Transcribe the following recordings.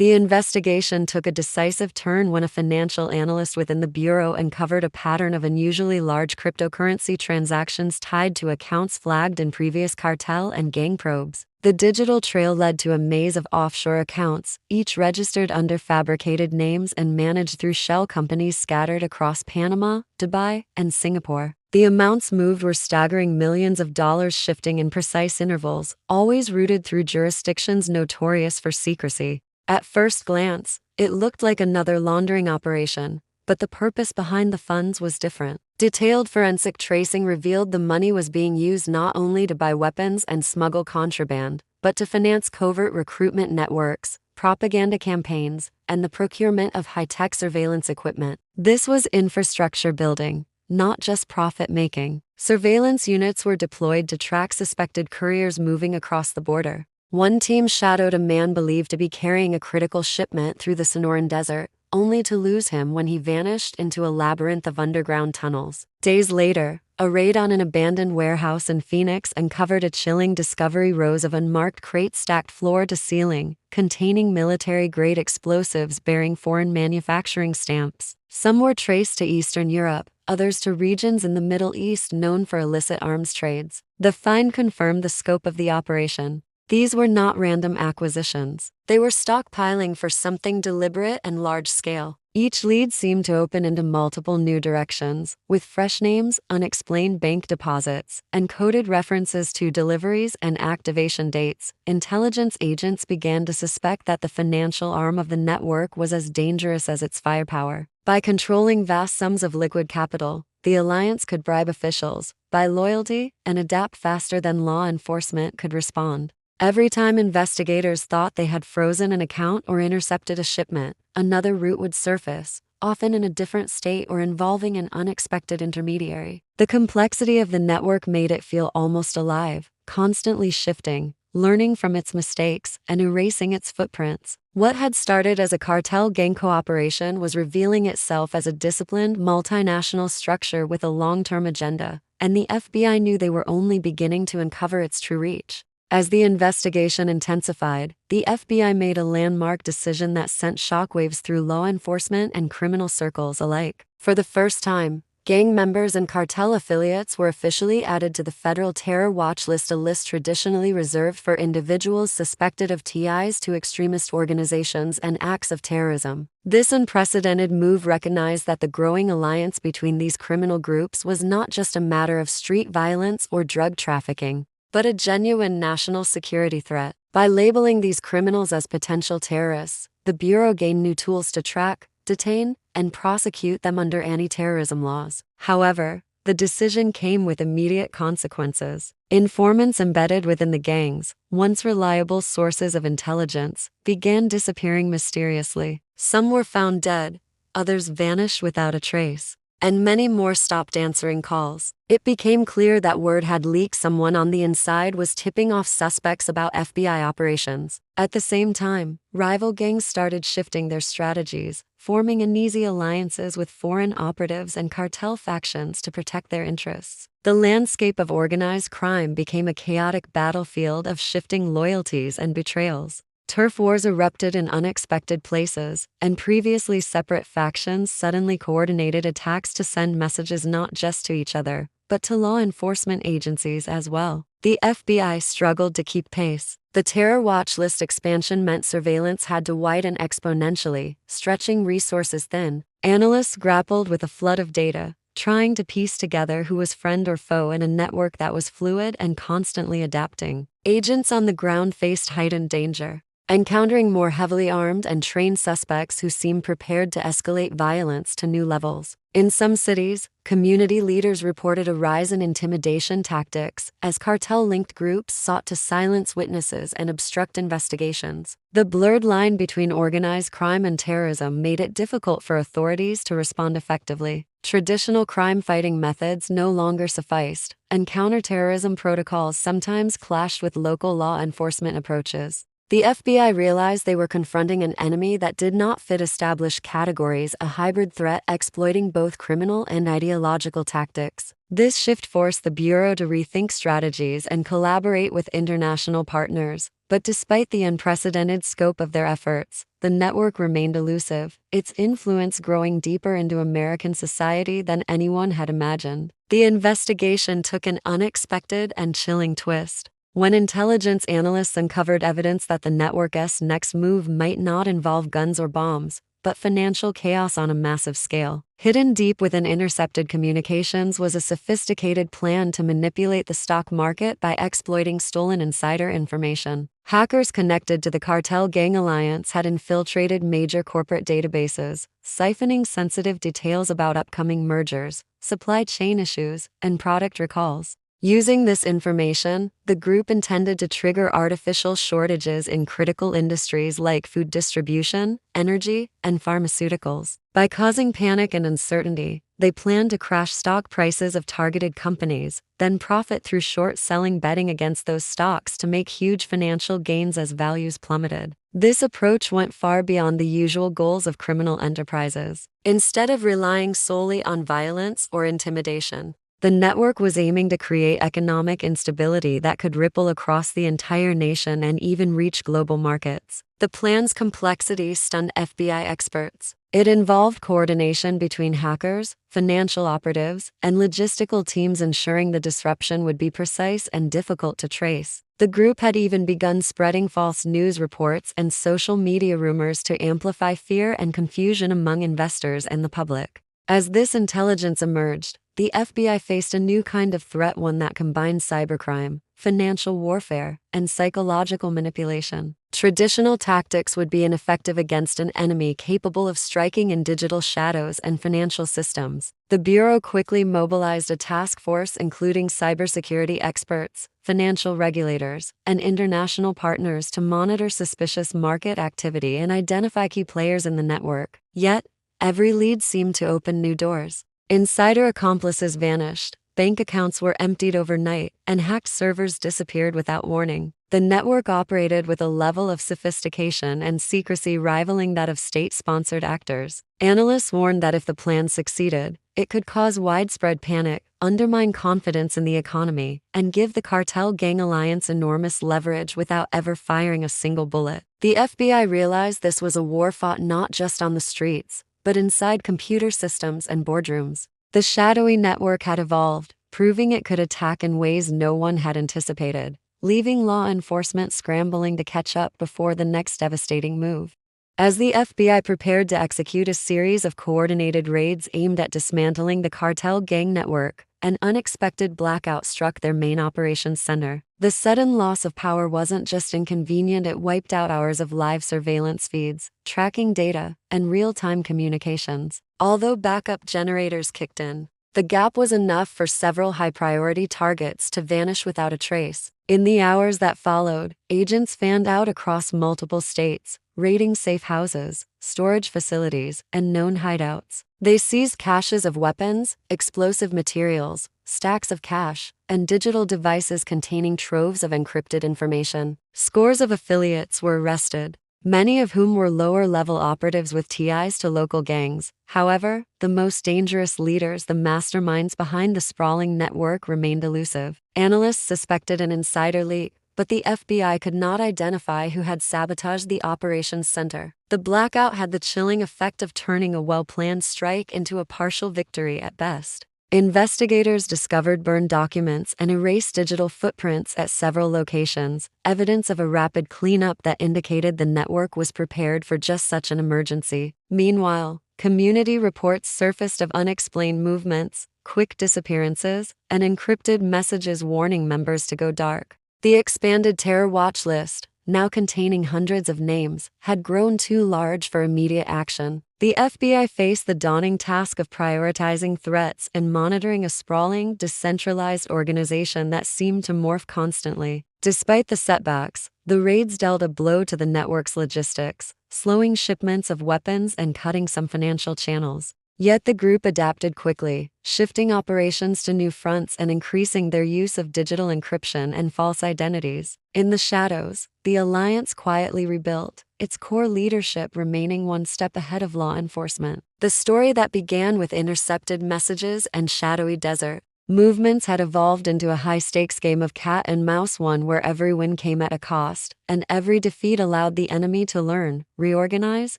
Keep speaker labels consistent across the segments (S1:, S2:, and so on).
S1: The investigation took a decisive turn when a financial analyst within the Bureau uncovered a pattern of unusually large cryptocurrency transactions tied to accounts flagged in previous cartel and gang probes. The digital trail led to a maze of offshore accounts, each registered under fabricated names and managed through shell companies scattered across Panama, Dubai, and Singapore. The amounts moved were staggering, millions of dollars shifting in precise intervals, always routed through jurisdictions notorious for secrecy. At first glance, it looked like another laundering operation, but the purpose behind the funds was different. Detailed forensic tracing revealed the money was being used not only to buy weapons and smuggle contraband, but to finance covert recruitment networks, propaganda campaigns, and the procurement of high-tech surveillance equipment. This was infrastructure building, not just profit-making. Surveillance units were deployed to track suspected couriers moving across the border. One team shadowed a man believed to be carrying a critical shipment through the Sonoran Desert, only to lose him when he vanished into a labyrinth of underground tunnels. Days later, a raid on an abandoned warehouse in Phoenix uncovered a chilling discovery: rows of unmarked crates stacked floor to ceiling, containing military-grade explosives bearing foreign manufacturing stamps. Some were traced to Eastern Europe, others to regions in the Middle East known for illicit arms trades. The find confirmed the scope of the operation. These were not random acquisitions. They were stockpiling for something deliberate and large-scale. Each lead seemed to open into multiple new directions, with fresh names, unexplained bank deposits, and coded references to deliveries and activation dates. Intelligence agents began to suspect that the financial arm of the network was as dangerous as its firepower. By controlling vast sums of liquid capital, the alliance could bribe officials, buy loyalty, and adapt faster than law enforcement could respond. Every time investigators thought they had frozen an account or intercepted a shipment, another route would surface, often in a different state or involving an unexpected intermediary. The complexity of the network made it feel almost alive, constantly shifting, learning from its mistakes, and erasing its footprints. What had started as a cartel gang cooperation was revealing itself as a disciplined, multinational structure with a long-term agenda, and the FBI knew they were only beginning to uncover its true reach. As the investigation intensified, the FBI made a landmark decision that sent shockwaves through law enforcement and criminal circles alike. For the first time, gang members and cartel affiliates were officially added to the federal terror watch list, a list traditionally reserved for individuals suspected of ties to extremist organizations and acts of terrorism. This unprecedented move recognized that the growing alliance between these criminal groups was not just a matter of street violence or drug trafficking, but a genuine national security threat. By labeling these criminals as potential terrorists, the Bureau gained new tools to track, detain, and prosecute them under anti-terrorism laws. However, the decision came with immediate consequences. Informants embedded within the gangs, once reliable sources of intelligence, began disappearing mysteriously. Some were found dead, others vanished without a trace, and many more stopped answering calls. It became clear that word had leaked. Someone on the inside was tipping off suspects about FBI operations. At the same time, rival gangs started shifting their strategies, forming uneasy alliances with foreign operatives and cartel factions to protect their interests. The landscape of organized crime became a chaotic battlefield of shifting loyalties and betrayals. Turf wars erupted in unexpected places, and previously separate factions suddenly coordinated attacks to send messages not just to each other, but to law enforcement agencies as well. The FBI struggled to keep pace. The terror watch list expansion meant surveillance had to widen exponentially, stretching resources thin. Analysts grappled with a flood of data, trying to piece together who was friend or foe in a network that was fluid and constantly adapting. Agents on the ground faced heightened danger, encountering more heavily armed and trained suspects who seemed prepared to escalate violence to new levels. In some cities, community leaders reported a rise in intimidation tactics as cartel-linked groups sought to silence witnesses and obstruct investigations. The blurred line between organized crime and terrorism made it difficult for authorities to respond effectively. Traditional crime-fighting methods no longer sufficed, and counterterrorism protocols sometimes clashed with local law enforcement approaches. The FBI realized they were confronting an enemy that did not fit established categories, a hybrid threat exploiting both criminal and ideological tactics. This shift forced the Bureau to rethink strategies and collaborate with international partners, But despite the unprecedented scope of their efforts, the network remained elusive, its influence growing deeper into American society than anyone had imagined. The investigation took an unexpected and chilling twist when intelligence analysts uncovered evidence that the network's next move might not involve guns or bombs, but financial chaos on a massive scale. Hidden deep within intercepted communications was a sophisticated plan to manipulate the stock market by exploiting stolen insider information. Hackers connected to the Cartel Gang Alliance had infiltrated major corporate databases, siphoning sensitive details about upcoming mergers, supply chain issues, and product recalls. Using this information, the group intended to trigger artificial shortages in critical industries like food distribution, energy, and pharmaceuticals. By causing panic and uncertainty, they planned to crash stock prices of targeted companies, then profit through short-selling betting against those stocks to make huge financial gains as values plummeted. This approach went far beyond the usual goals of criminal enterprises. Instead of relying solely on violence or intimidation, the network was aiming to create economic instability that could ripple across the entire nation and even reach global markets. The plan's complexity stunned FBI experts. It involved coordination between hackers, financial operatives, and logistical teams, ensuring the disruption would be precise and difficult to trace. The group had even begun spreading false news reports and social media rumors to amplify fear and confusion among investors and the public. As this intelligence emerged, the FBI faced a new kind of threat, one that combined cybercrime, financial warfare, and psychological manipulation. Traditional tactics would be ineffective against an enemy capable of striking in digital shadows and financial systems. The Bureau quickly mobilized a task force including cybersecurity experts, financial regulators, and international partners to monitor suspicious market activity and identify key players in the network. Yet, every lead seemed to open new doors. Insider accomplices vanished, bank accounts were emptied overnight, and hacked servers disappeared without warning. The network operated with a level of sophistication and secrecy rivaling that of state-sponsored actors. Analysts warned that if the plan succeeded, it could cause widespread panic, undermine confidence in the economy, and give the Cartel Gang Alliance enormous leverage without ever firing a single bullet. The FBI realized this was a war fought not just on the streets, but inside computer systems and boardrooms. The shadowy network had evolved, proving it could attack in ways no one had anticipated, leaving law enforcement scrambling to catch up before the next devastating move. As the FBI prepared to execute a series of coordinated raids aimed at dismantling the Cartel Gang network, an unexpected blackout struck their main operations center. The sudden loss of power wasn't just inconvenient, it wiped out hours of live surveillance feeds, tracking data, and real-time communications. Although backup generators kicked in, the gap was enough for several high-priority targets to vanish without a trace. In the hours that followed, agents fanned out across multiple states, raiding safe houses, storage facilities, and known hideouts. They seized caches of weapons, explosive materials, stacks of cash, and digital devices containing troves of encrypted information. Scores of affiliates were arrested, many of whom were lower-level operatives with ties to local gangs. However, the most dangerous leaders, the masterminds behind the sprawling network, remained elusive. Analysts suspected an insider leak, but the FBI could not identify who had sabotaged the operations center. The blackout had the chilling effect of turning a well-planned strike into a partial victory at best. Investigators discovered burned documents and erased digital footprints at several locations, evidence of a rapid cleanup that indicated the network was prepared for just such an emergency. Meanwhile, community reports surfaced of unexplained movements, quick disappearances, and encrypted messages warning members to go dark. The expanded terror watch list, now containing hundreds of names, had grown too large for immediate action. The FBI faced the daunting task of prioritizing threats and monitoring a sprawling, decentralized organization that seemed to morph constantly. Despite the setbacks, the raids dealt a blow to the network's logistics, slowing shipments of weapons and cutting some financial channels. Yet the group adapted quickly, shifting operations to new fronts and increasing their use of digital encryption and false identities. In the shadows, the alliance quietly rebuilt, its core leadership remaining one step ahead of law enforcement. The story that began with intercepted messages and shadowy desert Movements had evolved into a high-stakes game of cat and mouse, one where every win came at a cost, and every defeat allowed the enemy to learn, reorganize,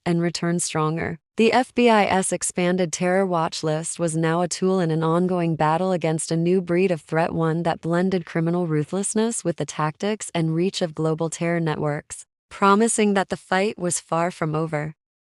S1: and return stronger. The FBI's expanded terror watch list was now a tool in an ongoing battle against a new breed of threat, one that blended criminal ruthlessness with the tactics and reach of global terror networks, promising that the fight was far from over.